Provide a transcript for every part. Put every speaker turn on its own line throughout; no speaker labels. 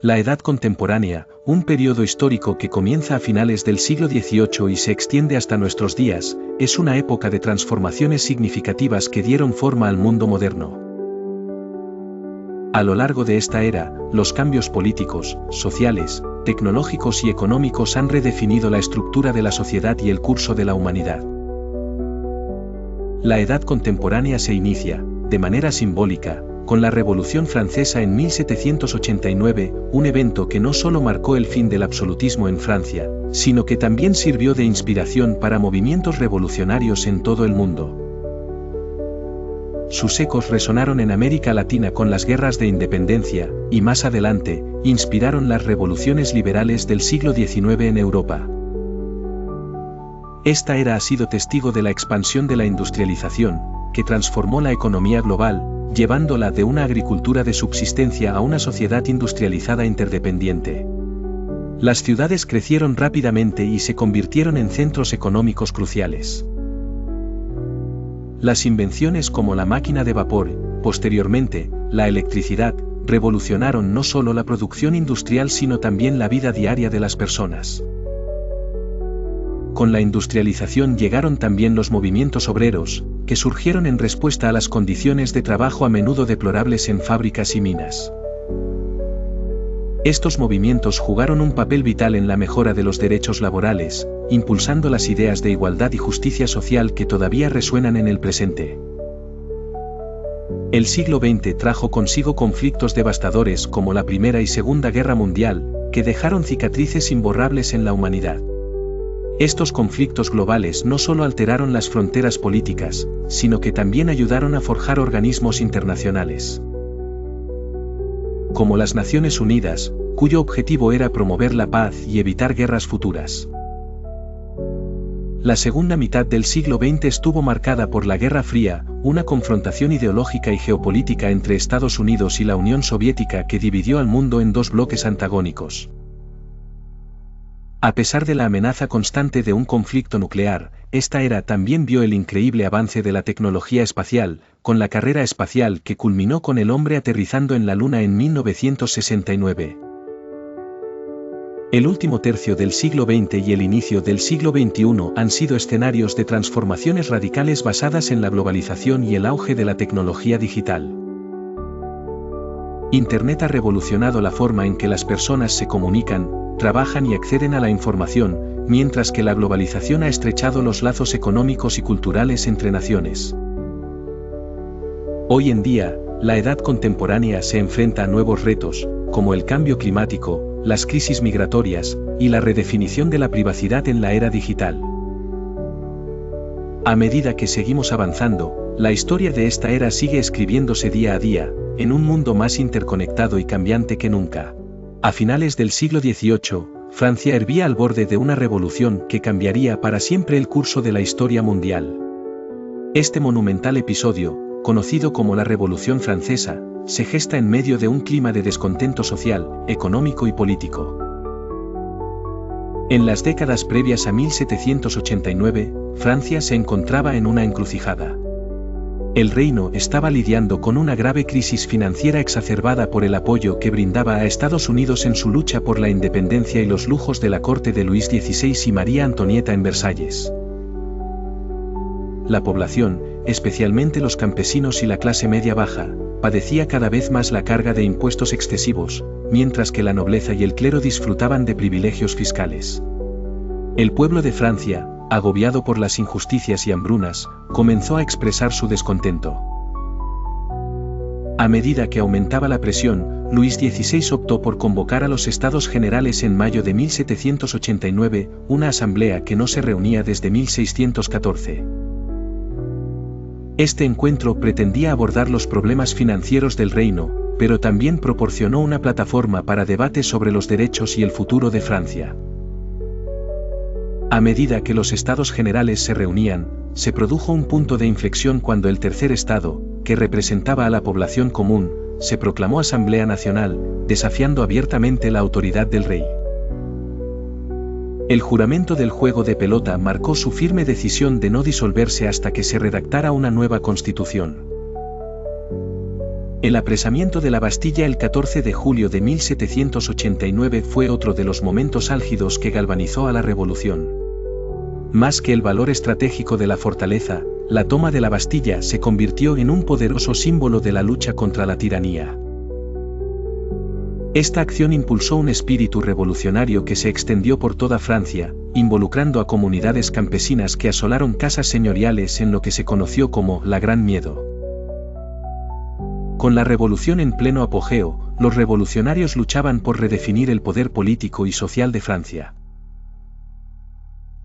La Edad Contemporánea, un periodo histórico que comienza a finales del siglo XVIII y se extiende hasta nuestros días, es una época de transformaciones significativas que dieron forma al mundo moderno. A lo largo de esta era, los cambios políticos, sociales, tecnológicos y económicos han redefinido la estructura de la sociedad y el curso de la humanidad. La Edad Contemporánea se inicia, de manera simbólica, con la Revolución Francesa en 1789, un evento que no solo marcó el fin del absolutismo en Francia, sino que también sirvió de inspiración para movimientos revolucionarios en todo el mundo. Sus ecos resonaron en América Latina con las guerras de independencia, y más adelante, inspiraron las revoluciones liberales del siglo XIX en Europa. Esta era ha sido testigo de la expansión de la industrialización, que transformó la economía global, llevándola de una agricultura de subsistencia a una sociedad industrializada interdependiente. Las ciudades crecieron rápidamente y se convirtieron en centros económicos cruciales. Las invenciones como la máquina de vapor, posteriormente, la electricidad, revolucionaron no solo la producción industrial sino también la vida diaria de las personas. Con la industrialización llegaron también los movimientos obreros, que surgieron en respuesta a las condiciones de trabajo a menudo deplorables en fábricas y minas. Estos movimientos jugaron un papel vital en la mejora de los derechos laborales, impulsando las ideas de igualdad y justicia social que todavía resuenan en el presente. El siglo XX trajo consigo conflictos devastadores como la Primera y Segunda Guerra Mundial, que dejaron cicatrices imborrables en la humanidad. Estos conflictos globales no solo alteraron las fronteras políticas, sino que también ayudaron a forjar organismos internacionales, como las Naciones Unidas, cuyo objetivo era promover la paz y evitar guerras futuras. La segunda mitad del siglo XX estuvo marcada por la Guerra Fría, una confrontación ideológica y geopolítica entre Estados Unidos y la Unión Soviética que dividió al mundo en dos bloques antagónicos. A pesar de la amenaza constante de un conflicto nuclear, esta era también vio el increíble avance de la tecnología espacial, con la carrera espacial que culminó con el hombre aterrizando en la Luna en 1969. El último tercio del siglo XX y el inicio del siglo XXI han sido escenarios de transformaciones radicales basadas en la globalización y el auge de la tecnología digital. Internet ha revolucionado la forma en que las personas se comunican, trabajan y acceden a la información, mientras que la globalización ha estrechado los lazos económicos y culturales entre naciones. Hoy en día, la edad contemporánea se enfrenta a nuevos retos, como el cambio climático, las crisis migratorias, y la redefinición de la privacidad en la era digital. A medida que seguimos avanzando, la historia de esta era sigue escribiéndose día a día, en un mundo más interconectado y cambiante que nunca. A finales del siglo XVIII, Francia hervía al borde de una revolución que cambiaría para siempre el curso de la historia mundial. Este monumental episodio, conocido como la Revolución Francesa, se gesta en medio de un clima de descontento social, económico y político. En las décadas previas a 1789, Francia se encontraba en una encrucijada. El reino estaba lidiando con una grave crisis financiera exacerbada por el apoyo que brindaba a Estados Unidos en su lucha por la independencia y los lujos de la corte de Luis XVI y María Antonieta en Versalles. La población, especialmente los campesinos y la clase media baja, padecía cada vez más la carga de impuestos excesivos, mientras que la nobleza y el clero disfrutaban de privilegios fiscales. El pueblo de Francia, agobiado por las injusticias y hambrunas, comenzó a expresar su descontento. A medida que aumentaba la presión, Luis XVI optó por convocar a los Estados Generales en mayo de 1789, una asamblea que no se reunía desde 1614. Este encuentro pretendía abordar los problemas financieros del reino, pero también proporcionó una plataforma para debates sobre los derechos y el futuro de Francia. A medida que los Estados Generales se reunían, se produjo un punto de inflexión cuando el tercer Estado, que representaba a la población común, se proclamó Asamblea Nacional, desafiando abiertamente la autoridad del rey. El juramento del juego de pelota marcó su firme decisión de no disolverse hasta que se redactara una nueva constitución. El apresamiento de la Bastilla el 14 de julio de 1789 fue otro de los momentos álgidos que galvanizó a la revolución. Más que el valor estratégico de la fortaleza, la toma de la Bastilla se convirtió en un poderoso símbolo de la lucha contra la tiranía. Esta acción impulsó un espíritu revolucionario que se extendió por toda Francia, involucrando a comunidades campesinas que asolaron casas señoriales en lo que se conoció como la Gran Miedo. Con la revolución en pleno apogeo, los revolucionarios luchaban por redefinir el poder político y social de Francia.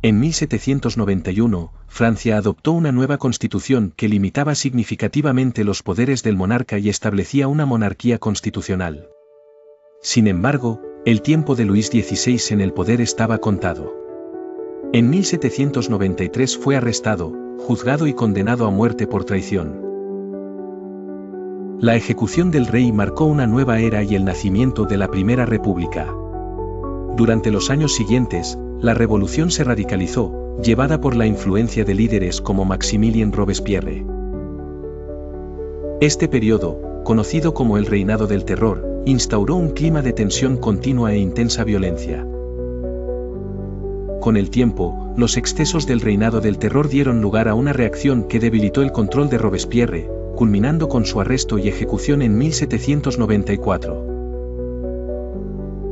En 1791, Francia adoptó una nueva constitución que limitaba significativamente los poderes del monarca y establecía una monarquía constitucional. Sin embargo, el tiempo de Luis XVI en el poder estaba contado. En 1793 fue arrestado, juzgado y condenado a muerte por traición. La ejecución del rey marcó una nueva era y el nacimiento de la Primera República. Durante los años siguientes, la revolución se radicalizó, llevada por la influencia de líderes como Maximilien Robespierre. Este periodo, conocido como el Reinado del Terror, instauró un clima de tensión continua e intensa violencia. Con el tiempo, los excesos del Reinado del Terror dieron lugar a una reacción que debilitó el control de Robespierre, culminando con su arresto y ejecución en 1794.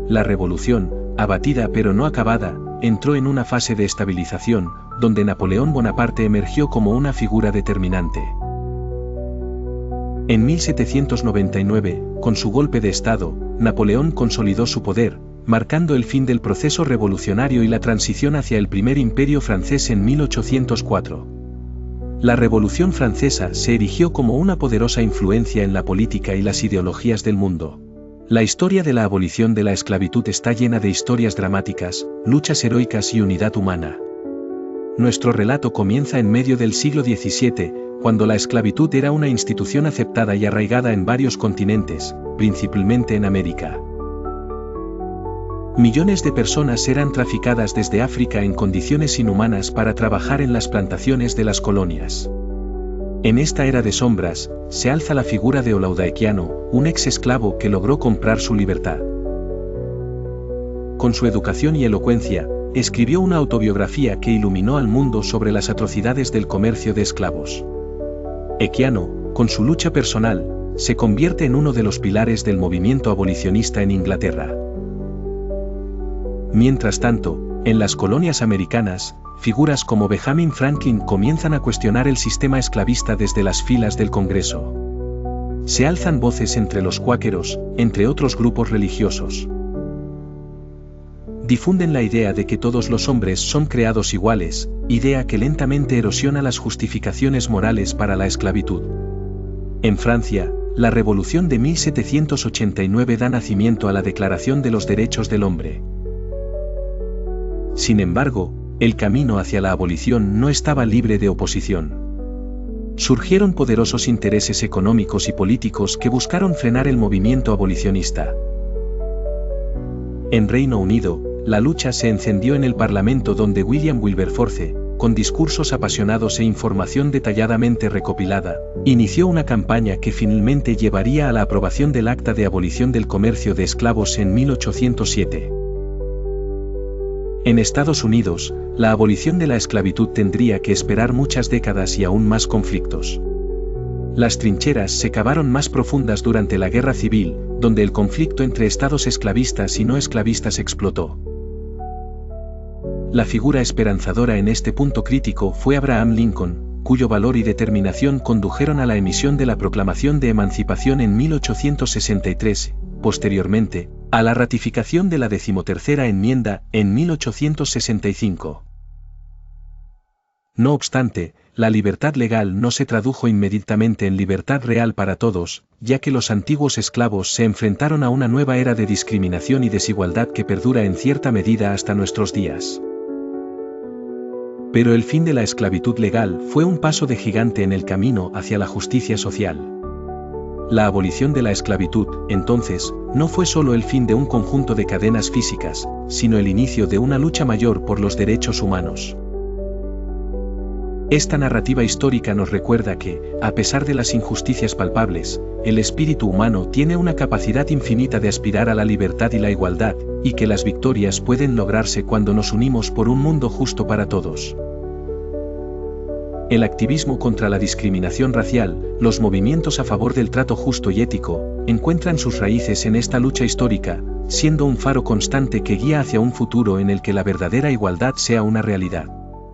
La revolución, abatida pero no acabada, entró en una fase de estabilización, donde Napoleón Bonaparte emergió como una figura determinante. En 1799, con su golpe de Estado, Napoleón consolidó su poder, marcando el fin del proceso revolucionario y la transición hacia el primer imperio francés en 1804. La Revolución Francesa se erigió como una poderosa influencia en la política y las ideologías del mundo. La historia de la abolición de la esclavitud está llena de historias dramáticas, luchas heroicas y unidad humana. Nuestro relato comienza en medio del siglo XVII, cuando la esclavitud era una institución aceptada y arraigada en varios continentes, principalmente en América. Millones de personas eran traficadas desde África en condiciones inhumanas para trabajar en las plantaciones de las colonias. En esta era de sombras, se alza la figura de Olaudaequiano, un ex-esclavo que logró comprar su libertad. Con su educación y elocuencia, escribió una autobiografía que iluminó al mundo sobre las atrocidades del comercio de esclavos. Equiano, con su lucha personal, se convierte en uno de los pilares del movimiento abolicionista en Inglaterra. Mientras tanto, en las colonias americanas, figuras como Benjamin Franklin comienzan a cuestionar el sistema esclavista desde las filas del Congreso. Se alzan voces entre los cuáqueros, entre otros grupos religiosos. Difunden la idea de que todos los hombres son creados iguales, idea que lentamente erosiona las justificaciones morales para la esclavitud. En Francia, la Revolución de 1789 da nacimiento a la Declaración de los Derechos del Hombre. Sin embargo, el camino hacia la abolición no estaba libre de oposición. Surgieron poderosos intereses económicos y políticos que buscaron frenar el movimiento abolicionista. En Reino Unido, la lucha se encendió en el Parlamento donde William Wilberforce, con discursos apasionados e información detalladamente recopilada, inició una campaña que finalmente llevaría a la aprobación del Acta de Abolición del Comercio de Esclavos en 1807. En Estados Unidos, la abolición de la esclavitud tendría que esperar muchas décadas y aún más conflictos. Las trincheras se cavaron más profundas durante la Guerra Civil, donde el conflicto entre estados esclavistas y no esclavistas explotó. La figura esperanzadora en este punto crítico fue Abraham Lincoln, cuyo valor y determinación condujeron a la emisión de la Proclamación de Emancipación en 1863, posteriormente, a la ratificación de la 13ª enmienda, en 1865. No obstante, la libertad legal no se tradujo inmediatamente en libertad real para todos, ya que los antiguos esclavos se enfrentaron a una nueva era de discriminación y desigualdad que perdura en cierta medida hasta nuestros días. Pero el fin de la esclavitud legal fue un paso de gigante en el camino hacia la justicia social. La abolición de la esclavitud, entonces, no fue solo el fin de un conjunto de cadenas físicas, sino el inicio de una lucha mayor por los derechos humanos. Esta narrativa histórica nos recuerda que, a pesar de las injusticias palpables, el espíritu humano tiene una capacidad infinita de aspirar a la libertad y la igualdad, y que las victorias pueden lograrse cuando nos unimos por un mundo justo para todos. El activismo contra la discriminación racial, los movimientos a favor del trato justo y ético, encuentran sus raíces en esta lucha histórica, siendo un faro constante que guía hacia un futuro en el que la verdadera igualdad sea una realidad.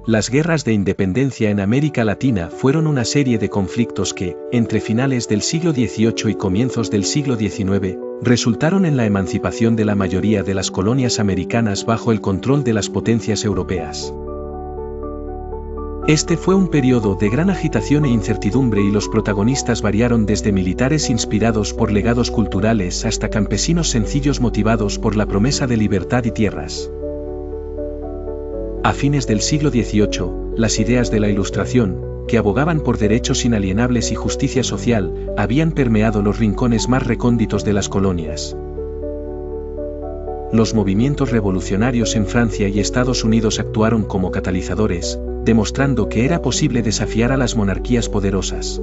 Las guerras de independencia en América Latina fueron una serie de conflictos que, entre finales del siglo XVIII y comienzos del siglo XIX, resultaron en la emancipación de la mayoría de las colonias americanas bajo el control de las potencias europeas. Este fue un periodo de gran agitación e incertidumbre y los protagonistas variaron desde militares inspirados por legados culturales hasta campesinos sencillos motivados por la promesa de libertad y tierras. A fines del siglo XVIII, las ideas de la Ilustración, que abogaban por derechos inalienables y justicia social, habían permeado los rincones más recónditos de las colonias. Los movimientos revolucionarios en Francia y Estados Unidos actuaron como catalizadores, demostrando que era posible desafiar a las monarquías poderosas.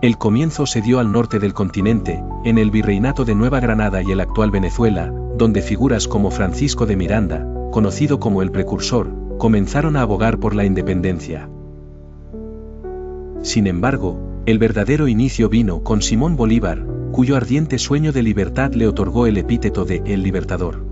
El comienzo se dio al norte del continente, en el Virreinato de Nueva Granada y el actual Venezuela, donde figuras como Francisco de Miranda, conocido como el Precursor, comenzaron a abogar por la independencia. Sin embargo, el verdadero inicio vino con Simón Bolívar, cuyo ardiente sueño de libertad le otorgó el epíteto de El Libertador.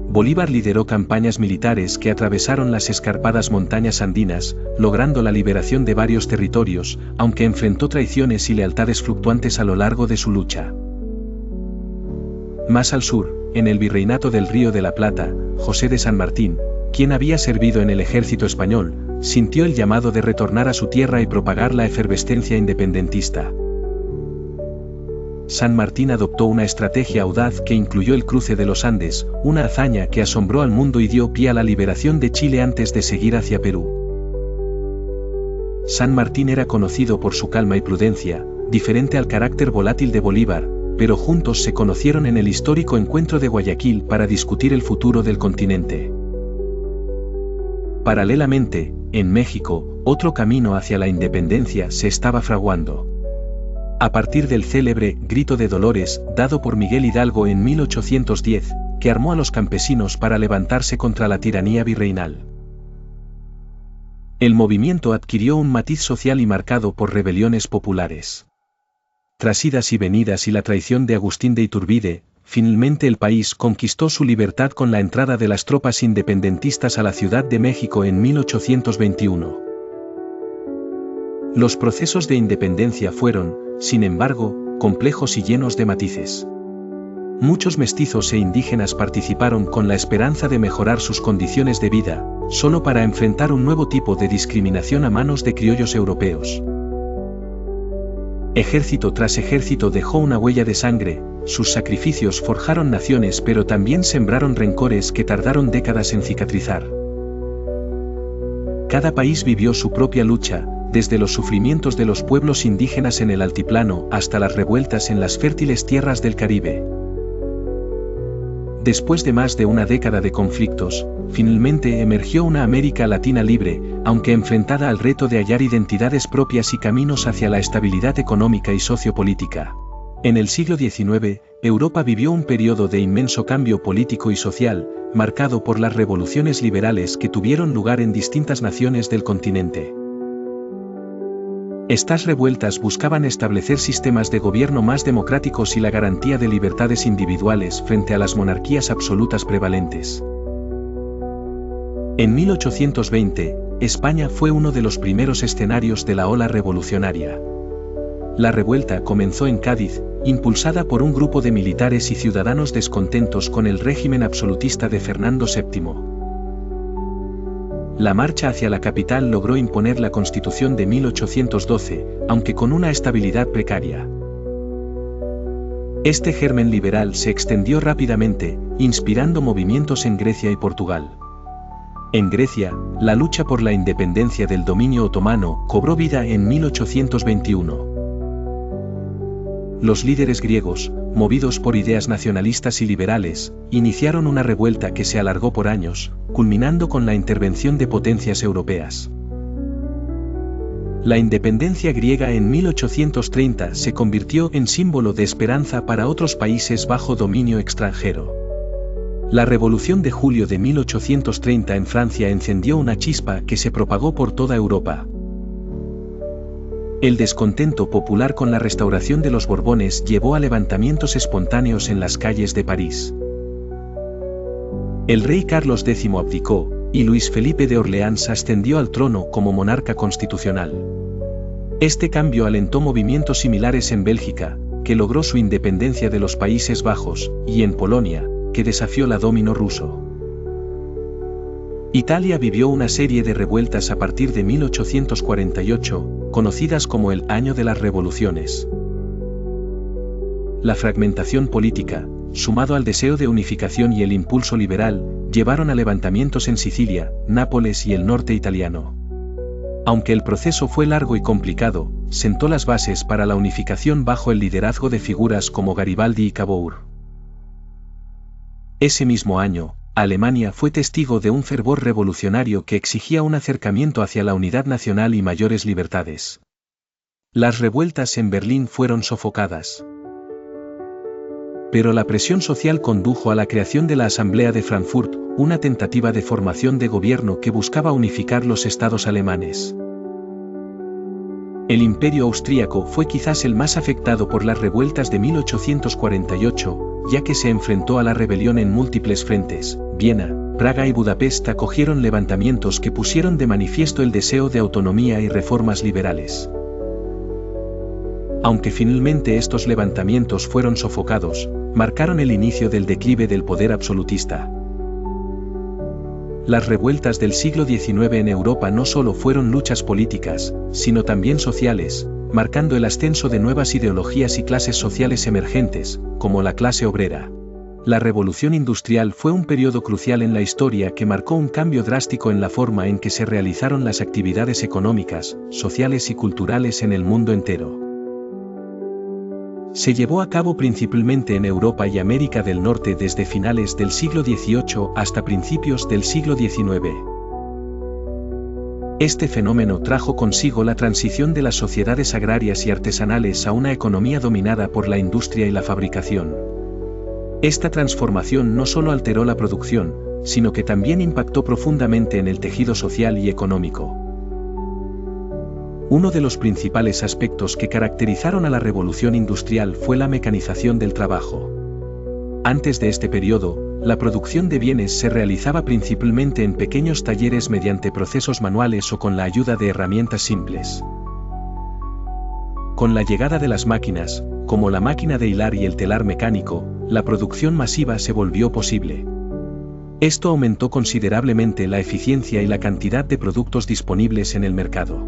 Bolívar lideró campañas militares que atravesaron las escarpadas montañas andinas, logrando la liberación de varios territorios, aunque enfrentó traiciones y lealtades fluctuantes a lo largo de su lucha. Más al sur, en el Virreinato del Río de la Plata, José de San Martín, quien había servido en el ejército español, sintió el llamado de retornar a su tierra y propagar la efervescencia independentista. San Martín adoptó una estrategia audaz que incluyó el cruce de los Andes, una hazaña que asombró al mundo y dio pie a la liberación de Chile antes de seguir hacia Perú. San Martín era conocido por su calma y prudencia, diferente al carácter volátil de Bolívar, pero juntos se conocieron en el histórico encuentro de Guayaquil para discutir el futuro del continente. Paralelamente, en México, otro camino hacia la independencia se estaba fraguando. A partir del célebre Grito de Dolores, dado por Miguel Hidalgo en 1810, que armó a los campesinos para levantarse contra la tiranía virreinal. El movimiento adquirió un matiz social y marcado por rebeliones populares. Tras idas y venidas y la traición de Agustín de Iturbide, finalmente el país conquistó su libertad con la entrada de las tropas independentistas a la Ciudad de México en 1821. Los procesos de independencia fueron, sin embargo, complejos y llenos de matices. Muchos mestizos e indígenas participaron con la esperanza de mejorar sus condiciones de vida, solo para enfrentar un nuevo tipo de discriminación a manos de criollos europeos. Ejército tras ejército dejó una huella de sangre, sus sacrificios forjaron naciones pero también sembraron rencores que tardaron décadas en cicatrizar. Cada país vivió su propia lucha, desde los sufrimientos de los pueblos indígenas en el altiplano hasta las revueltas en las fértiles tierras del Caribe. Después de más de una década de conflictos, finalmente emergió una América Latina libre, aunque enfrentada al reto de hallar identidades propias y caminos hacia la estabilidad económica y sociopolítica. En el siglo XIX, Europa vivió un periodo de inmenso cambio político y social, marcado por las revoluciones liberales que tuvieron lugar en distintas naciones del continente. Estas revueltas buscaban establecer sistemas de gobierno más democráticos y la garantía de libertades individuales frente a las monarquías absolutas prevalentes. En 1820, España fue uno de los primeros escenarios de la ola revolucionaria. La revuelta comenzó en Cádiz, impulsada por un grupo de militares y ciudadanos descontentos con el régimen absolutista de Fernando VII. La marcha hacia la capital logró imponer la Constitución de 1812, aunque con una estabilidad precaria. Este germen liberal se extendió rápidamente, inspirando movimientos en Grecia y Portugal. En Grecia, la lucha por la independencia del dominio otomano cobró vida en 1821. Los líderes griegos, movidos por ideas nacionalistas y liberales, iniciaron una revuelta que se alargó por años, culminando con la intervención de potencias europeas. La independencia griega en 1830 se convirtió en símbolo de esperanza para otros países bajo dominio extranjero. La Revolución de Julio de 1830 en Francia encendió una chispa que se propagó por toda Europa. El descontento popular con la restauración de los Borbones llevó a levantamientos espontáneos en las calles de París. El rey Carlos X abdicó, y Luis Felipe de Orleans ascendió al trono como monarca constitucional. Este cambio alentó movimientos similares en Bélgica, que logró su independencia de los Países Bajos, y en Polonia, que desafió la dominio ruso. Italia vivió una serie de revueltas a partir de 1848, conocidas como el Año de las Revoluciones. La fragmentación política, sumado al deseo de unificación y el impulso liberal, llevaron a levantamientos en Sicilia, Nápoles y el norte italiano. Aunque el proceso fue largo y complicado, sentó las bases para la unificación bajo el liderazgo de figuras como Garibaldi y Cavour. Ese mismo año, Alemania fue testigo de un fervor revolucionario que exigía un acercamiento hacia la unidad nacional y mayores libertades. Las revueltas en Berlín fueron sofocadas. Pero la presión social condujo a la creación de la Asamblea de Frankfurt, una tentativa de formación de gobierno que buscaba unificar los estados alemanes. El Imperio austríaco fue quizás el más afectado por las revueltas de 1848, ya que se enfrentó a la rebelión en múltiples frentes. Viena, Praga y Budapest acogieron levantamientos que pusieron de manifiesto el deseo de autonomía y reformas liberales. Aunque finalmente estos levantamientos fueron sofocados, marcaron el inicio del declive del poder absolutista. Las revueltas del siglo XIX en Europa no solo fueron luchas políticas, sino también sociales, marcando el ascenso de nuevas ideologías y clases sociales emergentes, como la clase obrera. La Revolución Industrial fue un periodo crucial en la historia que marcó un cambio drástico en la forma en que se realizaron las actividades económicas, sociales y culturales en el mundo entero. Se llevó a cabo principalmente en Europa y América del Norte desde finales del siglo XVIII hasta principios del siglo XIX. Este fenómeno trajo consigo la transición de las sociedades agrarias y artesanales a una economía dominada por la industria y la fabricación. Esta transformación no solo alteró la producción, sino que también impactó profundamente en el tejido social y económico. Uno de los principales aspectos que caracterizaron a la revolución industrial fue la mecanización del trabajo. Antes de este periodo, la producción de bienes se realizaba principalmente en pequeños talleres mediante procesos manuales o con la ayuda de herramientas simples. Con la llegada de las máquinas, como la máquina de hilar y el telar mecánico, la producción masiva se volvió posible. Esto aumentó considerablemente la eficiencia y la cantidad de productos disponibles en el mercado.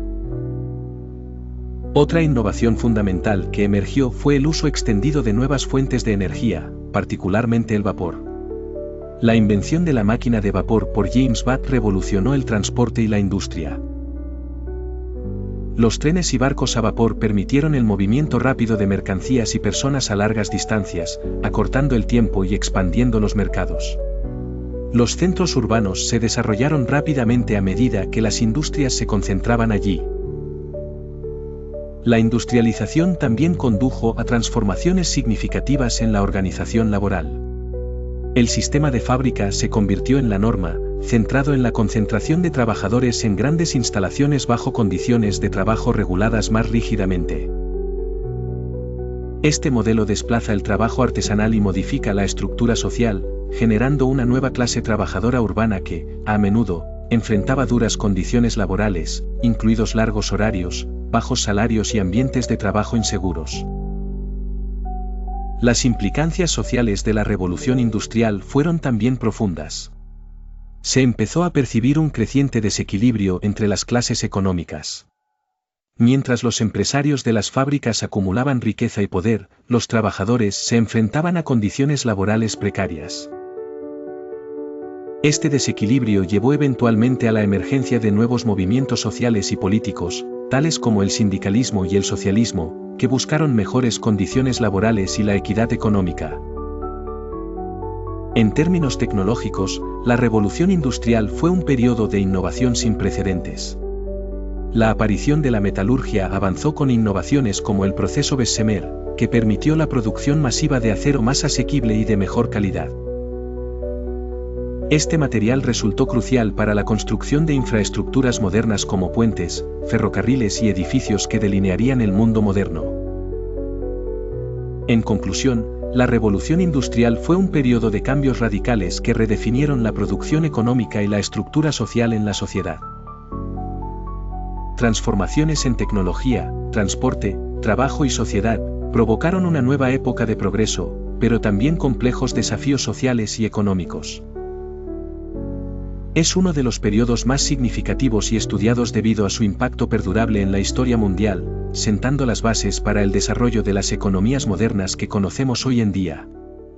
Otra innovación fundamental que emergió fue el uso extendido de nuevas fuentes de energía, particularmente el vapor. La invención de la máquina de vapor por James Watt revolucionó el transporte y la industria. Los trenes y barcos a vapor permitieron el movimiento rápido de mercancías y personas a largas distancias, acortando el tiempo y expandiendo los mercados. Los centros urbanos se desarrollaron rápidamente a medida que las industrias se concentraban allí. La industrialización también condujo a transformaciones significativas en la organización laboral. El sistema de fábrica se convirtió en la norma, centrado en la concentración de trabajadores en grandes instalaciones bajo condiciones de trabajo reguladas más rígidamente. Este modelo desplaza el trabajo artesanal y modifica la estructura social, generando una nueva clase trabajadora urbana que, a menudo, enfrentaba duras condiciones laborales, incluidos largos horarios, bajos salarios y ambientes de trabajo inseguros. Las implicancias sociales de la revolución industrial fueron también profundas. Se empezó a percibir un creciente desequilibrio entre las clases económicas. Mientras los empresarios de las fábricas acumulaban riqueza y poder, los trabajadores se enfrentaban a condiciones laborales precarias. Este desequilibrio llevó eventualmente a la emergencia de nuevos movimientos sociales y políticos, tales como el sindicalismo y el socialismo, que buscaron mejores condiciones laborales y la equidad económica. En términos tecnológicos, la revolución industrial fue un periodo de innovación sin precedentes. La aparición de la metalurgia avanzó con innovaciones como el proceso Bessemer, que permitió la producción masiva de acero más asequible y de mejor calidad. Este material resultó crucial para la construcción de infraestructuras modernas como puentes, ferrocarriles y edificios que delinearían el mundo moderno. En conclusión, la revolución industrial fue un periodo de cambios radicales que redefinieron la producción económica y la estructura social en la sociedad. Transformaciones en tecnología, transporte, trabajo y sociedad provocaron una nueva época de progreso, pero también complejos desafíos sociales y económicos. Es uno de los periodos más significativos y estudiados debido a su impacto perdurable en la historia mundial, sentando las bases para el desarrollo de las economías modernas que conocemos hoy en día.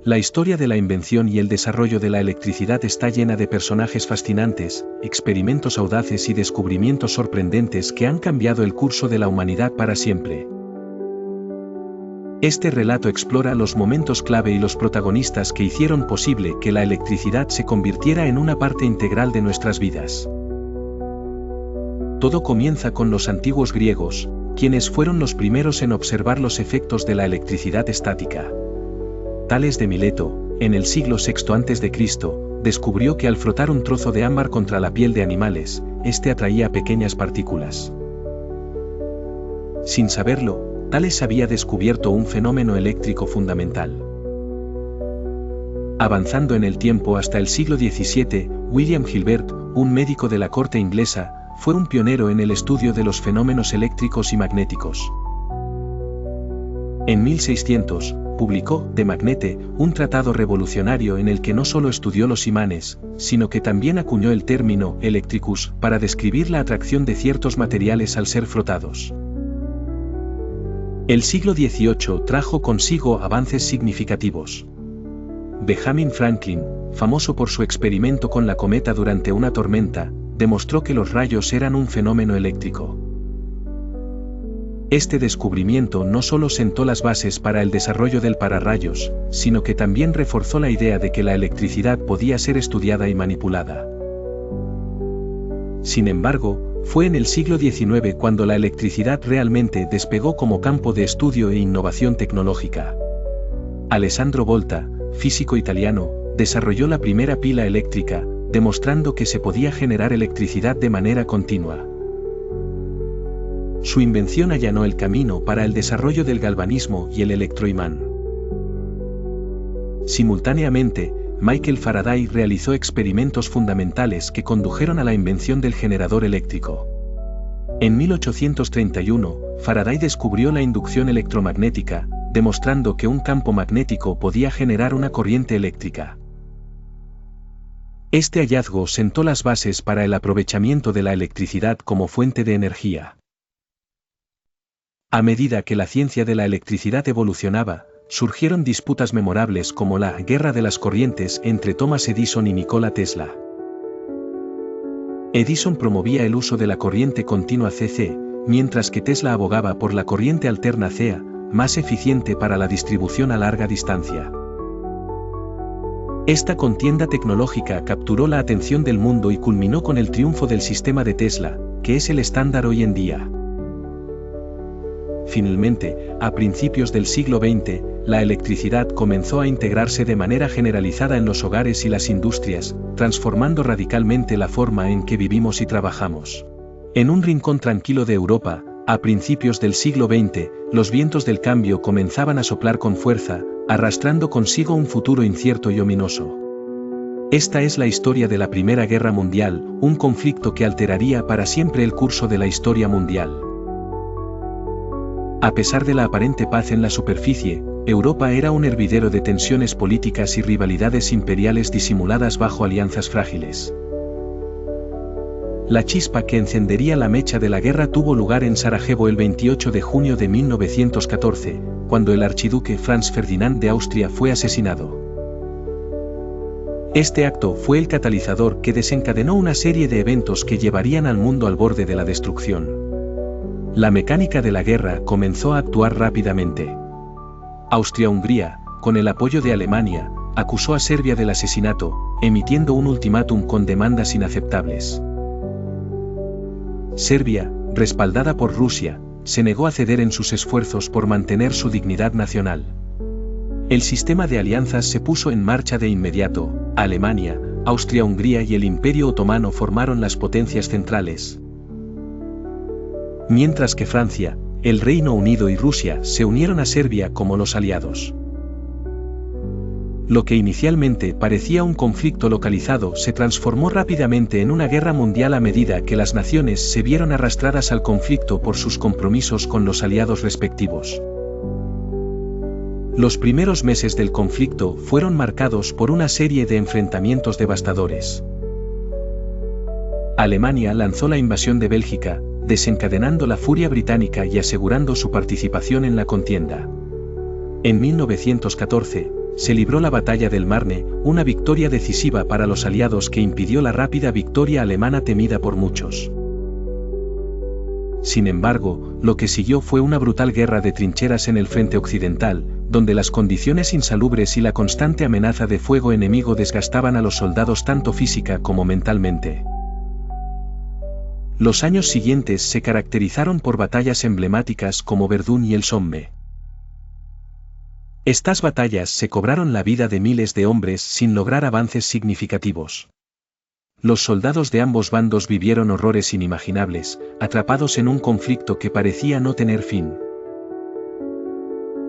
La historia de la invención y el desarrollo de la electricidad está llena de personajes fascinantes, experimentos audaces y descubrimientos sorprendentes que han cambiado el curso de la humanidad para siempre. Este relato explora los momentos clave y los protagonistas que hicieron posible que la electricidad se convirtiera en una parte integral de nuestras vidas. Todo comienza con los antiguos griegos, quienes fueron los primeros en observar los efectos de la electricidad estática. Tales de Mileto, en el siglo VI a.C., descubrió que al frotar un trozo de ámbar contra la piel de animales, este atraía pequeñas partículas. Sin saberlo, Tales había descubierto un fenómeno eléctrico fundamental. Avanzando en el tiempo hasta el siglo XVII, William Gilbert, un médico de la corte inglesa, fue un pionero en el estudio de los fenómenos eléctricos y magnéticos. En 1600, publicó De Magnete, un tratado revolucionario en el que no solo estudió los imanes, sino que también acuñó el término electricus para describir la atracción de ciertos materiales al ser frotados. El siglo XVIII trajo consigo avances significativos. Benjamin Franklin, famoso por su experimento con la cometa durante una tormenta, demostró que los rayos eran un fenómeno eléctrico. Este descubrimiento no solo sentó las bases para el desarrollo del pararrayos, sino que también reforzó la idea de que la electricidad podía ser estudiada y manipulada. Sin embargo, fue en el siglo XIX cuando la electricidad realmente despegó como campo de estudio e innovación tecnológica. Alessandro Volta, físico italiano, desarrolló la primera pila eléctrica, demostrando que se podía generar electricidad de manera continua. Su invención allanó el camino para el desarrollo del galvanismo y el electroimán. Simultáneamente, Michael Faraday realizó experimentos fundamentales que condujeron a la invención del generador eléctrico. En 1831, Faraday descubrió la inducción electromagnética, demostrando que un campo magnético podía generar una corriente eléctrica. Este hallazgo sentó las bases para el aprovechamiento de la electricidad como fuente de energía. A medida que la ciencia de la electricidad evolucionaba, surgieron disputas memorables como la Guerra de las Corrientes entre Thomas Edison y Nikola Tesla. Edison promovía el uso de la corriente continua CC, mientras que Tesla abogaba por la corriente alterna CA, más eficiente para la distribución a larga distancia. Esta contienda tecnológica capturó la atención del mundo y culminó con el triunfo del sistema de Tesla, que es el estándar hoy en día. Finalmente, a principios del siglo XX, la electricidad comenzó a integrarse de manera generalizada en los hogares y las industrias, transformando radicalmente la forma en que vivimos y trabajamos. En un rincón tranquilo de Europa, a principios del siglo XX, los vientos del cambio comenzaban a soplar con fuerza, arrastrando consigo un futuro incierto y ominoso. Esta es la historia de la Primera Guerra Mundial, un conflicto que alteraría para siempre el curso de la historia mundial. A pesar de la aparente paz en la superficie, Europa era un hervidero de tensiones políticas y rivalidades imperiales disimuladas bajo alianzas frágiles. La chispa que encendería la mecha de la guerra tuvo lugar en Sarajevo el 28 de junio de 1914, cuando el archiduque Franz Ferdinand de Austria fue asesinado. Este acto fue el catalizador que desencadenó una serie de eventos que llevarían al mundo al borde de la destrucción. La mecánica de la guerra comenzó a actuar rápidamente. Austria-Hungría, con el apoyo de Alemania, acusó a Serbia del asesinato, emitiendo un ultimátum con demandas inaceptables. Serbia, respaldada por Rusia, se negó a ceder en sus esfuerzos por mantener su dignidad nacional. El sistema de alianzas se puso en marcha de inmediato. Alemania, Austria-Hungría y el Imperio Otomano formaron las potencias centrales. Mientras que Francia, el Reino Unido y Rusia se unieron a Serbia como los aliados. Lo que inicialmente parecía un conflicto localizado se transformó rápidamente en una guerra mundial a medida que las naciones se vieron arrastradas al conflicto por sus compromisos con los aliados respectivos. Los primeros meses del conflicto fueron marcados por una serie de enfrentamientos devastadores. Alemania lanzó la invasión de Bélgica, desencadenando la furia británica y asegurando su participación en la contienda. En 1914, se libró la batalla del Marne, una victoria decisiva para los aliados que impidió la rápida victoria alemana temida por muchos. Sin embargo, lo que siguió fue una brutal guerra de trincheras en el frente occidental, donde las condiciones insalubres y la constante amenaza de fuego enemigo desgastaban a los soldados tanto física como mentalmente. Los años siguientes se caracterizaron por batallas emblemáticas como Verdún y el Somme. Estas batallas se cobraron la vida de miles de hombres sin lograr avances significativos. Los soldados de ambos bandos vivieron horrores inimaginables, atrapados en un conflicto que parecía no tener fin.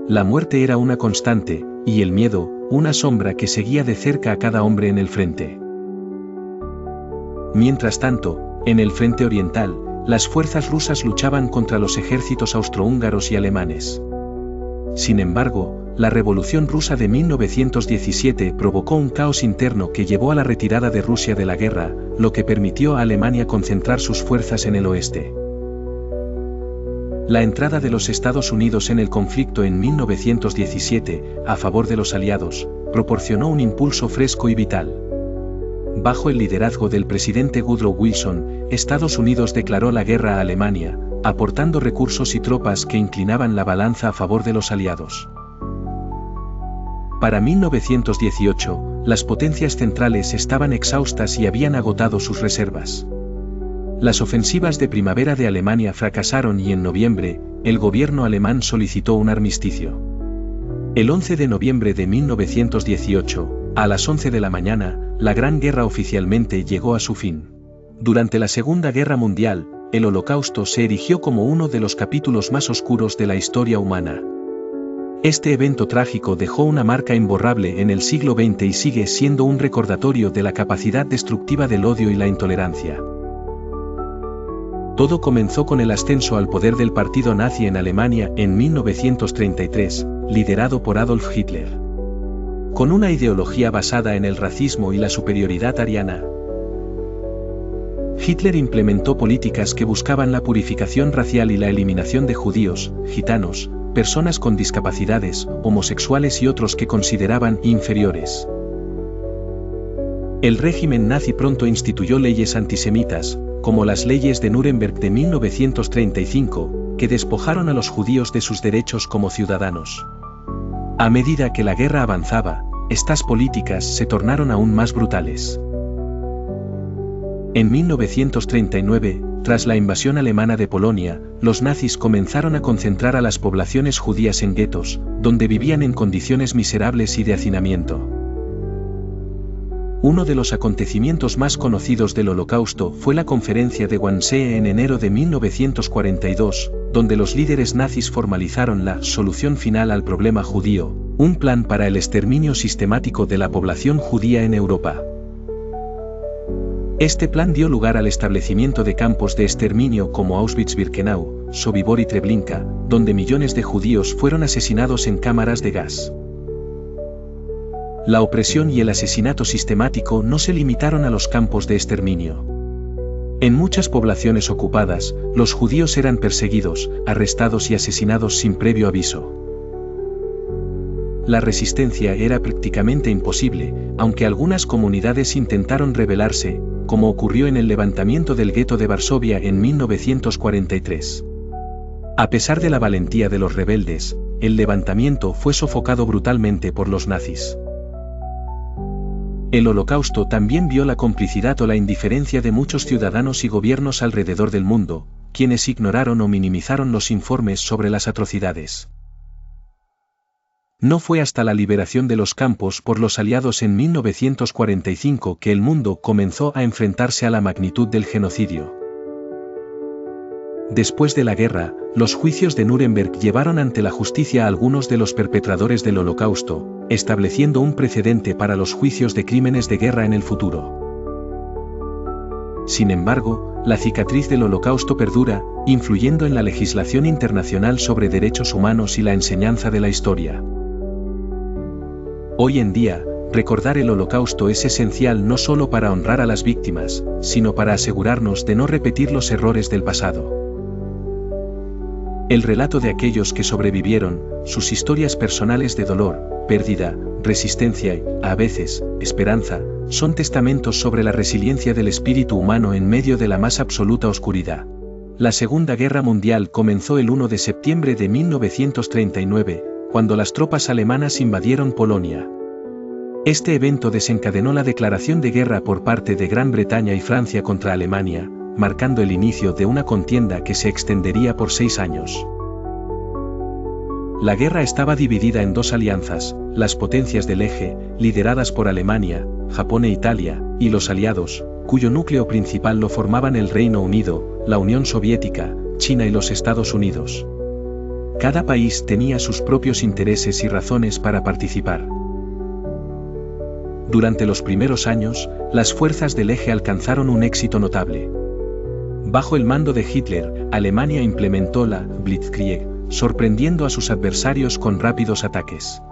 La muerte era una constante, y el miedo, una sombra que seguía de cerca a cada hombre en el frente. Mientras tanto, en el frente oriental, las fuerzas rusas luchaban contra los ejércitos austrohúngaros y alemanes. Sin embargo, la Revolución Rusa de 1917 provocó un caos interno que llevó a la retirada de Rusia de la guerra, lo que permitió a Alemania concentrar sus fuerzas en el oeste. La entrada de los Estados Unidos en el conflicto en 1917, a favor de los aliados, proporcionó un impulso fresco y vital. Bajo el liderazgo del presidente Woodrow Wilson, Estados Unidos declaró la guerra a Alemania, aportando recursos y tropas que inclinaban la balanza a favor de los aliados. Para 1918, las potencias centrales estaban exhaustas y habían agotado sus reservas. Las ofensivas de primavera de Alemania fracasaron y en noviembre, el gobierno alemán solicitó un armisticio. El 11 de noviembre de 1918, a las 11 de la mañana, la Gran Guerra oficialmente llegó a su fin. Durante la Segunda Guerra Mundial, el Holocausto se erigió como uno de los capítulos más oscuros de la historia humana. Este evento trágico dejó una marca imborrable en el siglo XX y sigue siendo un recordatorio de la capacidad destructiva del odio y la intolerancia. Todo comenzó con el ascenso al poder del partido nazi en Alemania en 1933, liderado por Adolf Hitler. Con una ideología basada en el racismo y la superioridad ariana, Hitler implementó políticas que buscaban la purificación racial y la eliminación de judíos, gitanos, personas con discapacidades, homosexuales y otros que consideraban inferiores. El régimen nazi pronto instituyó leyes antisemitas, como las leyes de Nuremberg de 1935, que despojaron a los judíos de sus derechos como ciudadanos. A medida que la guerra avanzaba, estas políticas se tornaron aún más brutales. En 1939, tras la invasión alemana de Polonia, los nazis comenzaron a concentrar a las poblaciones judías en guetos, donde vivían en condiciones miserables y de hacinamiento. Uno de los acontecimientos más conocidos del Holocausto fue la Conferencia de Wannsee en enero de 1942, donde los líderes nazis formalizaron la solución final al problema judío, un plan para el exterminio sistemático de la población judía en Europa. Este plan dio lugar al establecimiento de campos de exterminio como Auschwitz-Birkenau, Sobibor y Treblinka, donde millones de judíos fueron asesinados en cámaras de gas. La opresión y el asesinato sistemático no se limitaron a los campos de exterminio. En muchas poblaciones ocupadas, los judíos eran perseguidos, arrestados y asesinados sin previo aviso. La resistencia era prácticamente imposible, aunque algunas comunidades intentaron rebelarse, como ocurrió en el levantamiento del gueto de Varsovia en 1943. A pesar de la valentía de los rebeldes, el levantamiento fue sofocado brutalmente por los nazis. El Holocausto también vio la complicidad o la indiferencia de muchos ciudadanos y gobiernos alrededor del mundo, quienes ignoraron o minimizaron los informes sobre las atrocidades. No fue hasta la liberación de los campos por los aliados en 1945 que el mundo comenzó a enfrentarse a la magnitud del genocidio. Después de la guerra, los juicios de Nuremberg llevaron ante la justicia a algunos de los perpetradores del Holocausto, estableciendo un precedente para los juicios de crímenes de guerra en el futuro. Sin embargo, la cicatriz del Holocausto perdura, influyendo en la legislación internacional sobre derechos humanos y la enseñanza de la historia. Hoy en día, recordar el Holocausto es esencial no solo para honrar a las víctimas, sino para asegurarnos de no repetir los errores del pasado. El relato de aquellos que sobrevivieron, sus historias personales de dolor, pérdida, resistencia y, a veces, esperanza, son testamentos sobre la resiliencia del espíritu humano en medio de la más absoluta oscuridad. La Segunda Guerra Mundial comenzó el 1 de septiembre de 1939, cuando las tropas alemanas invadieron Polonia. Este evento desencadenó la declaración de guerra por parte de Gran Bretaña y Francia contra Alemania, marcando el inicio de una contienda que se extendería por 6 años. La guerra estaba dividida en dos alianzas, las potencias del eje, lideradas por Alemania, Japón e Italia, y los aliados, cuyo núcleo principal lo formaban el Reino Unido, la Unión Soviética, China y los Estados Unidos. Cada país tenía sus propios intereses y razones para participar. Durante los primeros años, las fuerzas del eje alcanzaron un éxito notable. Bajo el mando de Hitler, Alemania implementó la Blitzkrieg, sorprendiendo a sus adversarios con rápidos ataques.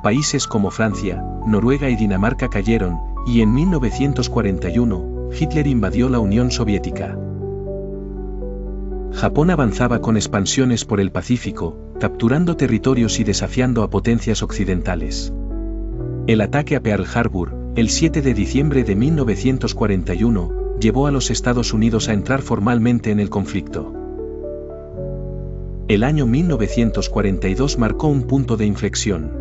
Países como Francia, Noruega y Dinamarca cayeron, y en 1941, Hitler invadió la Unión Soviética. Japón avanzaba con expansiones por el Pacífico, capturando territorios y desafiando a potencias occidentales. El ataque a Pearl Harbor, el 7 de diciembre de 1941, llevó a los Estados Unidos a entrar formalmente en el conflicto. El año 1942 marcó un punto de inflexión.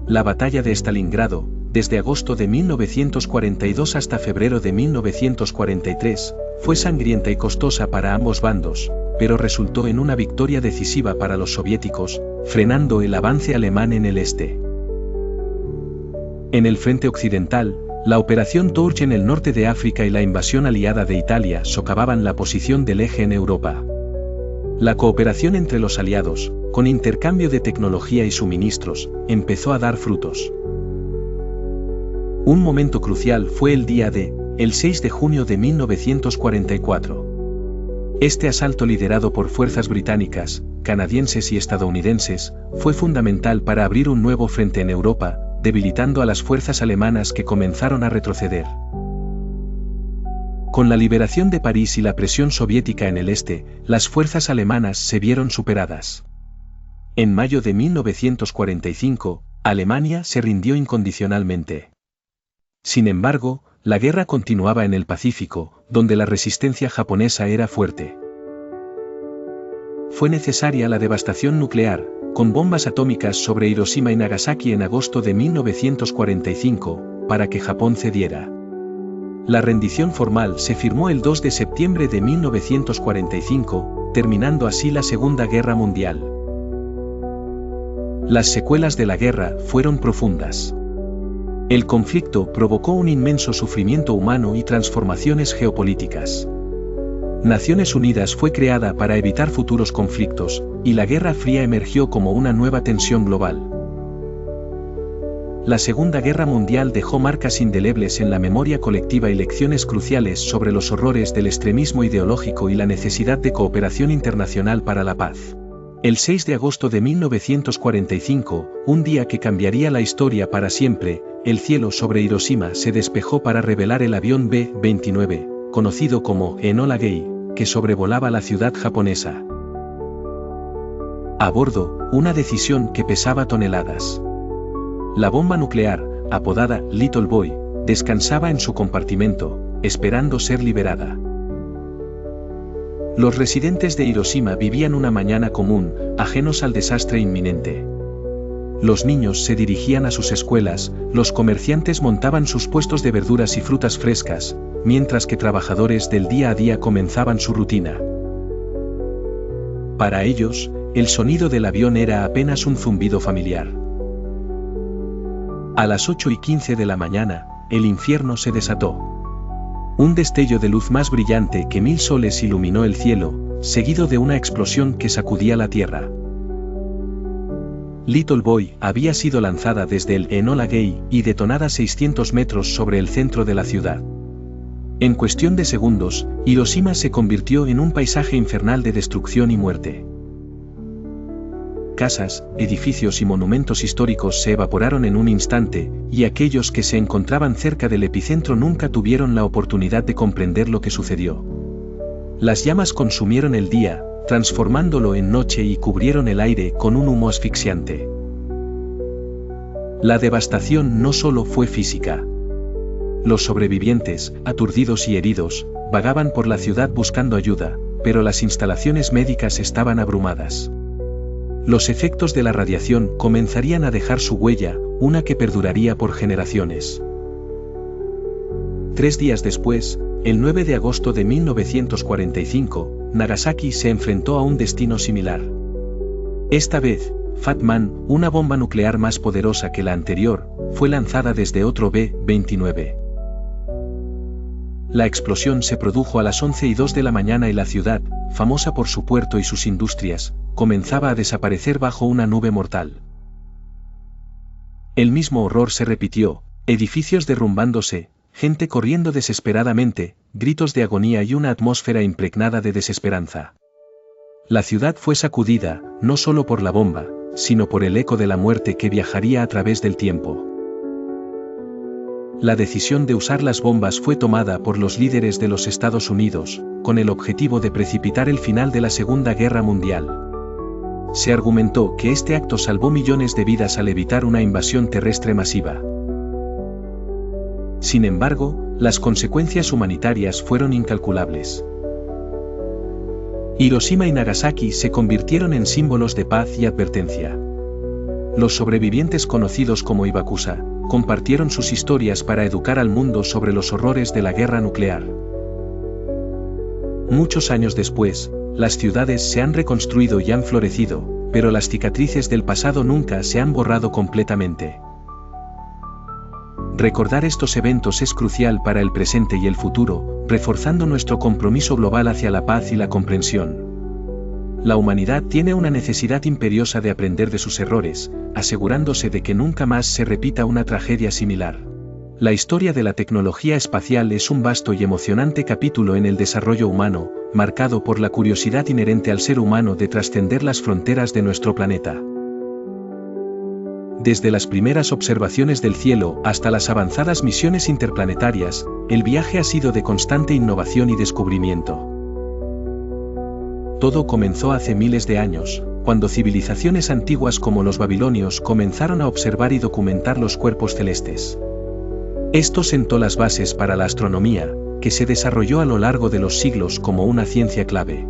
La batalla de Stalingrado, desde agosto de 1942 hasta febrero de 1943, fue sangrienta y costosa para ambos bandos, pero resultó en una victoria decisiva para los soviéticos, frenando el avance alemán en el este. En el frente occidental, la Operación Torch en el norte de África y la invasión aliada de Italia socavaban la posición del eje en Europa. La cooperación entre los aliados, con intercambio de tecnología y suministros, empezó a dar frutos. Un momento crucial fue el día D, el 6 de junio de 1944. Este asalto liderado por fuerzas británicas, canadienses y estadounidenses, fue fundamental para abrir un nuevo frente en Europa, debilitando a las fuerzas alemanas que comenzaron a retroceder. Con la liberación de París y la presión soviética en el este, las fuerzas alemanas se vieron superadas. En mayo de 1945, Alemania se rindió incondicionalmente. Sin embargo, la guerra continuaba en el Pacífico, donde la resistencia japonesa era fuerte. Fue necesaria la devastación nuclear, con bombas atómicas sobre Hiroshima y Nagasaki en agosto de 1945, para que Japón cediera. La rendición formal se firmó el 2 de septiembre de 1945, terminando así la Segunda Guerra Mundial. Las secuelas de la guerra fueron profundas. El conflicto provocó un inmenso sufrimiento humano y transformaciones geopolíticas. Naciones Unidas fue creada para evitar futuros conflictos, y la Guerra Fría emergió como una nueva tensión global. La Segunda Guerra Mundial dejó marcas indelebles en la memoria colectiva y lecciones cruciales sobre los horrores del extremismo ideológico y la necesidad de cooperación internacional para la paz. El 6 de agosto de 1945, un día que cambiaría la historia para siempre, el cielo sobre Hiroshima se despejó para revelar el avión B-29, conocido como Enola Gay, que sobrevolaba la ciudad japonesa. A bordo, una decisión que pesaba toneladas. La bomba nuclear, apodada Little Boy, descansaba en su compartimento, esperando ser liberada. Los residentes de Hiroshima vivían una mañana común, ajenos al desastre inminente. Los niños se dirigían a sus escuelas, los comerciantes montaban sus puestos de verduras y frutas frescas, mientras que trabajadores del día a día comenzaban su rutina. Para ellos, el sonido del avión era apenas un zumbido familiar. A las 8:15 de la mañana, el infierno se desató. Un destello de luz más brillante que 1000 soles iluminó el cielo, seguido de una explosión que sacudía la tierra. Little Boy había sido lanzada desde el Enola Gay y detonada 600 metros sobre el centro de la ciudad. En cuestión de segundos, Hiroshima se convirtió en un paisaje infernal de destrucción y muerte. Casas, edificios y monumentos históricos se evaporaron en un instante, y aquellos que se encontraban cerca del epicentro nunca tuvieron la oportunidad de comprender lo que sucedió. Las llamas consumieron el día, transformándolo en noche y cubrieron el aire con un humo asfixiante. La devastación no solo fue física. Los sobrevivientes, aturdidos y heridos, vagaban por la ciudad buscando ayuda, pero las instalaciones médicas estaban abrumadas. Los efectos de la radiación comenzarían a dejar su huella, una que perduraría por generaciones. 3 días después, el 9 de agosto de 1945, Nagasaki se enfrentó a un destino similar. Esta vez, Fat Man, una bomba nuclear más poderosa que la anterior, fue lanzada desde otro B-29. La explosión se produjo a las 11:02 de la mañana y la ciudad, famosa por su puerto y sus industrias, comenzaba a desaparecer bajo una nube mortal. El mismo horror se repitió, edificios derrumbándose, gente corriendo desesperadamente, gritos de agonía y una atmósfera impregnada de desesperanza. La ciudad fue sacudida, no solo por la bomba, sino por el eco de la muerte que viajaría a través del tiempo. La decisión de usar las bombas fue tomada por los líderes de los Estados Unidos, con el objetivo de precipitar el final de la Segunda Guerra Mundial. Se argumentó que este acto salvó millones de vidas al evitar una invasión terrestre masiva. Sin embargo, las consecuencias humanitarias fueron incalculables. Hiroshima y Nagasaki se convirtieron en símbolos de paz y advertencia. Los sobrevivientes conocidos como Hibakusha, compartieron sus historias para educar al mundo sobre los horrores de la guerra nuclear. Muchos años después, las ciudades se han reconstruido y han florecido, pero las cicatrices del pasado nunca se han borrado completamente. Recordar estos eventos es crucial para el presente y el futuro, reforzando nuestro compromiso global hacia la paz y la comprensión. La humanidad tiene una necesidad imperiosa de aprender de sus errores, asegurándose de que nunca más se repita una tragedia similar. La historia de la tecnología espacial es un vasto y emocionante capítulo en el desarrollo humano, marcado por la curiosidad inherente al ser humano de trascender las fronteras de nuestro planeta. Desde las primeras observaciones del cielo hasta las avanzadas misiones interplanetarias, el viaje ha sido de constante innovación y descubrimiento. Todo comenzó hace miles de años, cuando civilizaciones antiguas como los babilonios comenzaron a observar y documentar los cuerpos celestes. Esto sentó las bases para la astronomía, que se desarrolló a lo largo de los siglos como una ciencia clave.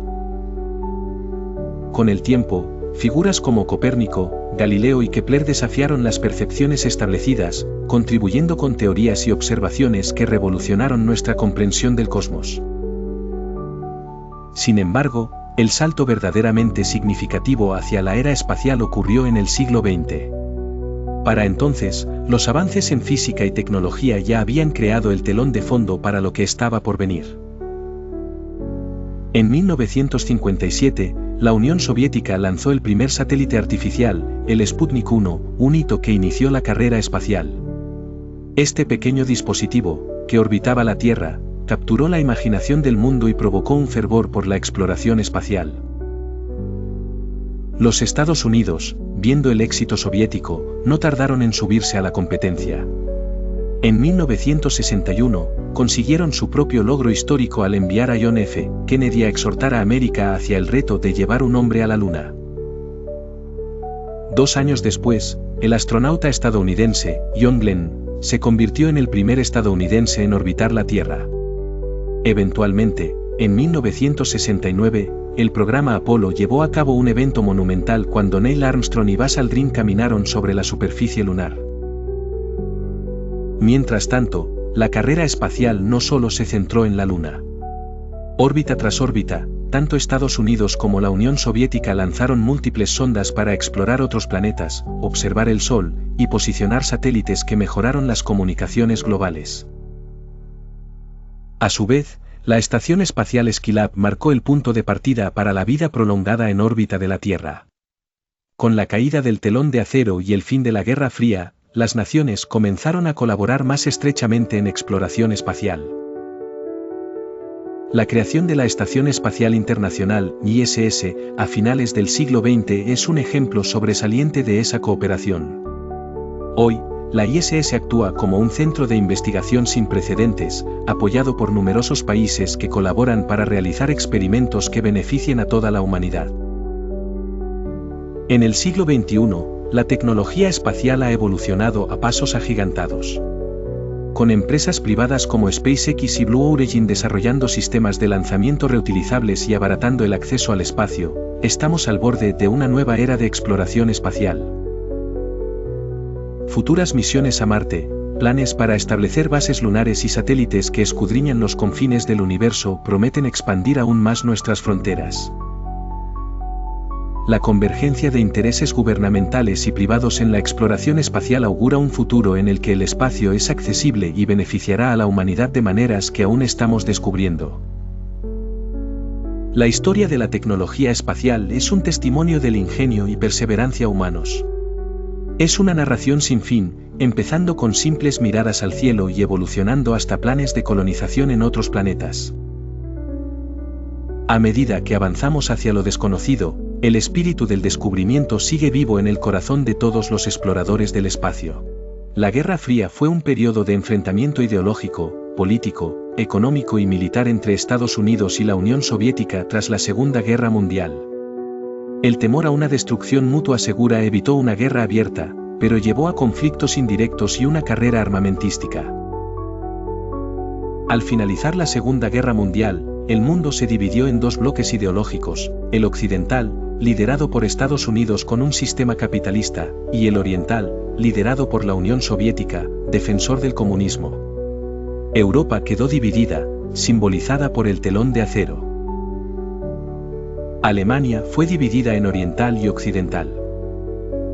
Con el tiempo, figuras como Copérnico, Galileo y Kepler desafiaron las percepciones establecidas, contribuyendo con teorías y observaciones que revolucionaron nuestra comprensión del cosmos. Sin embargo, el salto verdaderamente significativo hacia la era espacial ocurrió en el siglo XX. Para entonces, los avances en física y tecnología ya habían creado el telón de fondo para lo que estaba por venir. En 1957, la Unión Soviética lanzó el primer satélite artificial, el Sputnik 1, un hito que inició la carrera espacial. Este pequeño dispositivo, que orbitaba la Tierra, capturó la imaginación del mundo y provocó un fervor por la exploración espacial. Los Estados Unidos, viendo el éxito soviético, no tardaron en subirse a la competencia. En 1961, consiguieron su propio logro histórico al enviar a John F. Kennedy a exhortar a América hacia el reto de llevar un hombre a la Luna. 2 años después, el astronauta estadounidense, John Glenn, se convirtió en el primer estadounidense en orbitar la Tierra. Eventualmente, En 1969, el programa Apolo llevó a cabo un evento monumental cuando Neil Armstrong y Buzz Aldrin caminaron sobre la superficie lunar. Mientras tanto, la carrera espacial no solo se centró en la Luna. Órbita tras órbita, tanto Estados Unidos como la Unión Soviética lanzaron múltiples sondas para explorar otros planetas, observar el Sol, y posicionar satélites que mejoraron las comunicaciones globales. A su vez, la Estación Espacial Skylab marcó el punto de partida para la vida prolongada en órbita de la Tierra. Con la caída del telón de acero y el fin de la Guerra Fría, las naciones comenzaron a colaborar más estrechamente en exploración espacial. La creación de la Estación Espacial Internacional, ISS, a finales del siglo XX es un ejemplo sobresaliente de esa cooperación. Hoy, la ISS actúa como un centro de investigación sin precedentes, apoyado por numerosos países que colaboran para realizar experimentos que beneficien a toda la humanidad. En el siglo XXI, la tecnología espacial ha evolucionado a pasos agigantados. Con empresas privadas como SpaceX y Blue Origin desarrollando sistemas de lanzamiento reutilizables y abaratando el acceso al espacio, estamos al borde de una nueva era de exploración espacial. Futuras misiones a Marte, planes para establecer bases lunares y satélites que escudriñan los confines del universo prometen expandir aún más nuestras fronteras. La convergencia de intereses gubernamentales y privados en la exploración espacial augura un futuro en el que el espacio es accesible y beneficiará a la humanidad de maneras que aún estamos descubriendo. La historia de la tecnología espacial es un testimonio del ingenio y perseverancia humanos. Es una narración sin fin, empezando con simples miradas al cielo y evolucionando hasta planes de colonización en otros planetas. A medida que avanzamos hacia lo desconocido, el espíritu del descubrimiento sigue vivo en el corazón de todos los exploradores del espacio. La Guerra Fría fue un periodo de enfrentamiento ideológico, político, económico y militar entre Estados Unidos y la Unión Soviética tras la Segunda Guerra Mundial. El temor a una destrucción mutua segura evitó una guerra abierta, pero llevó a conflictos indirectos y una carrera armamentística. Al finalizar la Segunda Guerra Mundial, el mundo se dividió en dos bloques ideológicos, el occidental, liderado por Estados Unidos con un sistema capitalista, y el oriental, liderado por la Unión Soviética, defensor del comunismo. Europa quedó dividida, simbolizada por el telón de acero. Alemania fue dividida en oriental y occidental.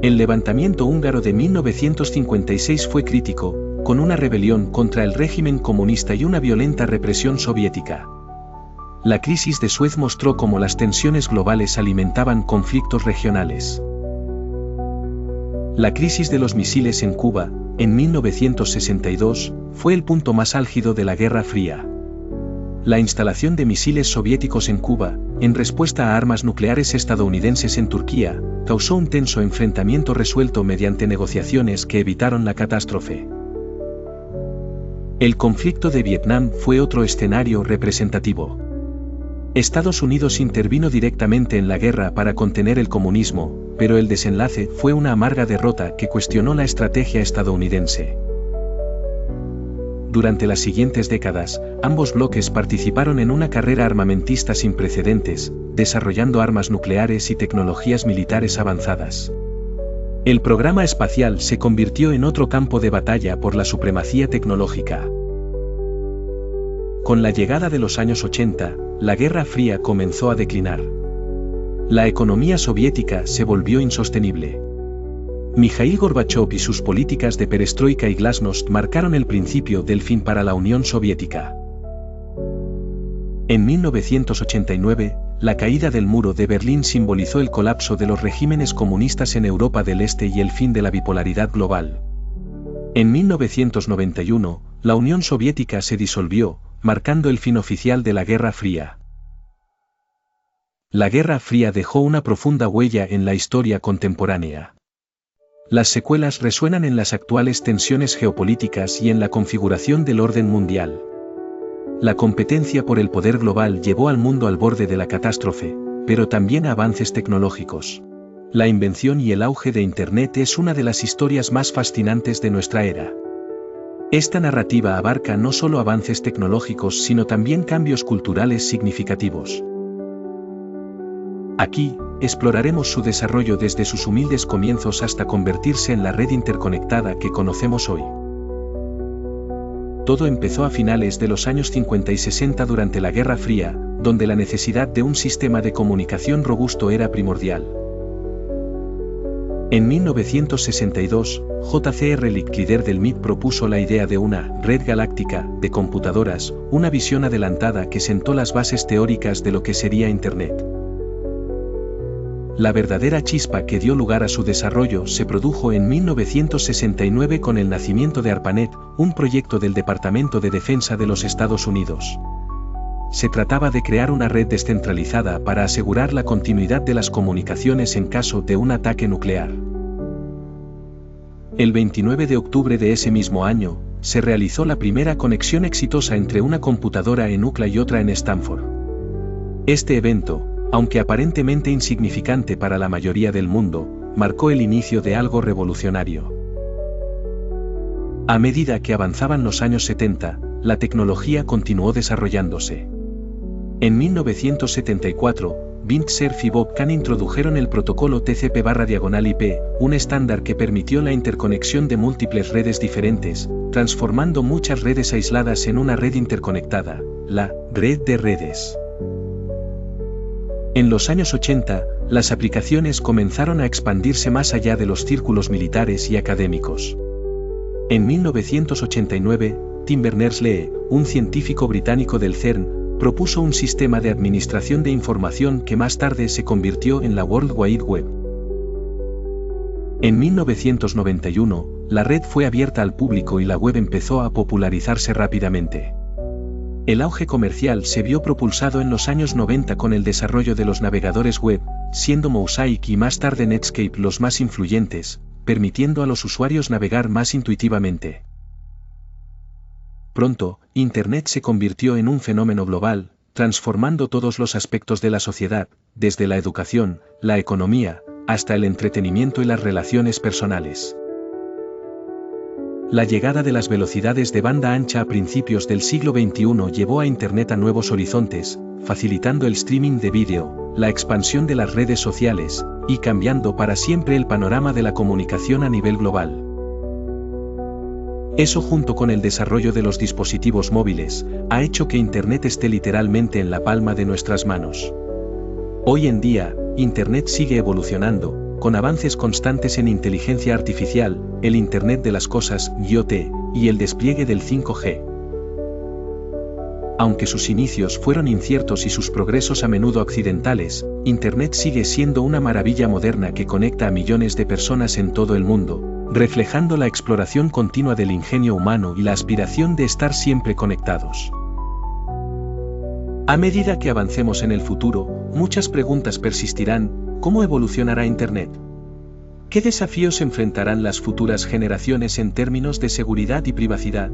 El levantamiento húngaro de 1956 fue crítico, con una rebelión contra el régimen comunista y una violenta represión soviética. La crisis de Suez mostró cómo las tensiones globales alimentaban conflictos regionales. La crisis de los misiles en Cuba, en 1962, fue el punto más álgido de la Guerra Fría. La instalación de misiles soviéticos en Cuba, en respuesta a armas nucleares estadounidenses en Turquía, causó un tenso enfrentamiento resuelto mediante negociaciones que evitaron la catástrofe. El conflicto de Vietnam fue otro escenario representativo. Estados Unidos intervino directamente en la guerra para contener el comunismo, pero el desenlace fue una amarga derrota que cuestionó la estrategia estadounidense. Durante las siguientes décadas, ambos bloques participaron en una carrera armamentista sin precedentes, desarrollando armas nucleares y tecnologías militares avanzadas. El programa espacial se convirtió en otro campo de batalla por la supremacía tecnológica. Con la llegada de los años 80, la Guerra Fría comenzó a declinar. La economía soviética se volvió insostenible. Mikhail Gorbachov y sus políticas de perestroika y glasnost marcaron el principio del fin para la Unión Soviética. En 1989, la caída del muro de Berlín simbolizó el colapso de los regímenes comunistas en Europa del Este y el fin de la bipolaridad global. En 1991, la Unión Soviética se disolvió, marcando el fin oficial de la Guerra Fría. La Guerra Fría dejó una profunda huella en la historia contemporánea. Las secuelas resuenan en las actuales tensiones geopolíticas y en la configuración del orden mundial. La competencia por el poder global llevó al mundo al borde de la catástrofe, pero también a avances tecnológicos. La invención y el auge de Internet es una de las historias más fascinantes de nuestra era. Esta narrativa abarca no solo avances tecnológicos sino también cambios culturales significativos. Aquí, exploraremos su desarrollo desde sus humildes comienzos hasta convertirse en la red interconectada que conocemos hoy. Todo empezó a finales de los años 50 y 60 durante la Guerra Fría, donde la necesidad de un sistema de comunicación robusto era primordial. En 1962, J.C.R. Lick, líder del MIT, propuso la idea de una red galáctica de computadoras, una visión adelantada que sentó las bases teóricas de lo que sería Internet. La verdadera chispa que dio lugar a su desarrollo se produjo en 1969 con el nacimiento de ARPANET, un proyecto del Departamento de Defensa de los Estados Unidos. Se trataba de crear una red descentralizada para asegurar la continuidad de las comunicaciones en caso de un ataque nuclear. El 29 de octubre de ese mismo año, se realizó la primera conexión exitosa entre una computadora en UCLA y otra en Stanford. Este evento, aunque aparentemente insignificante para la mayoría del mundo, marcó el inicio de algo revolucionario. A medida que avanzaban los años 70, la tecnología continuó desarrollándose. En 1974, Vint Cerf y Bob Kahn introdujeron el protocolo TCP/IP, un estándar que permitió la interconexión de múltiples redes diferentes, transformando muchas redes aisladas en una red interconectada, la red de redes. En los años 80, las aplicaciones comenzaron a expandirse más allá de los círculos militares y académicos. En 1989, Tim Berners-Lee, un científico británico del CERN, propuso un sistema de administración de información que más tarde se convirtió en la World Wide Web. En 1991, la red fue abierta al público y la web empezó a popularizarse rápidamente. El auge comercial se vio propulsado en los años 90 con el desarrollo de los navegadores web, siendo Mosaic y más tarde Netscape los más influyentes, permitiendo a los usuarios navegar más intuitivamente. Pronto, Internet se convirtió en un fenómeno global, transformando todos los aspectos de la sociedad, desde la educación, la economía, hasta el entretenimiento y las relaciones personales. La llegada de las velocidades de banda ancha a principios del siglo XXI llevó a Internet a nuevos horizontes, facilitando el streaming de vídeo, la expansión de las redes sociales, y cambiando para siempre el panorama de la comunicación a nivel global. Eso, junto con el desarrollo de los dispositivos móviles, ha hecho que Internet esté literalmente en la palma de nuestras manos. Hoy en día, Internet sigue evolucionando, con avances constantes en inteligencia artificial, el Internet de las Cosas, IoT, y el despliegue del 5G. Aunque sus inicios fueron inciertos y sus progresos a menudo accidentales, Internet sigue siendo una maravilla moderna que conecta a millones de personas en todo el mundo, reflejando la exploración continua del ingenio humano y la aspiración de estar siempre conectados. A medida que avancemos en el futuro, muchas preguntas persistirán. ¿Cómo evolucionará Internet? ¿Qué desafíos enfrentarán las futuras generaciones en términos de seguridad y privacidad?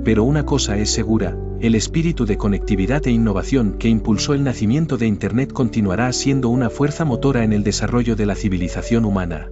Pero una cosa es segura, el espíritu de conectividad e innovación que impulsó el nacimiento de Internet continuará siendo una fuerza motora en el desarrollo de la civilización humana.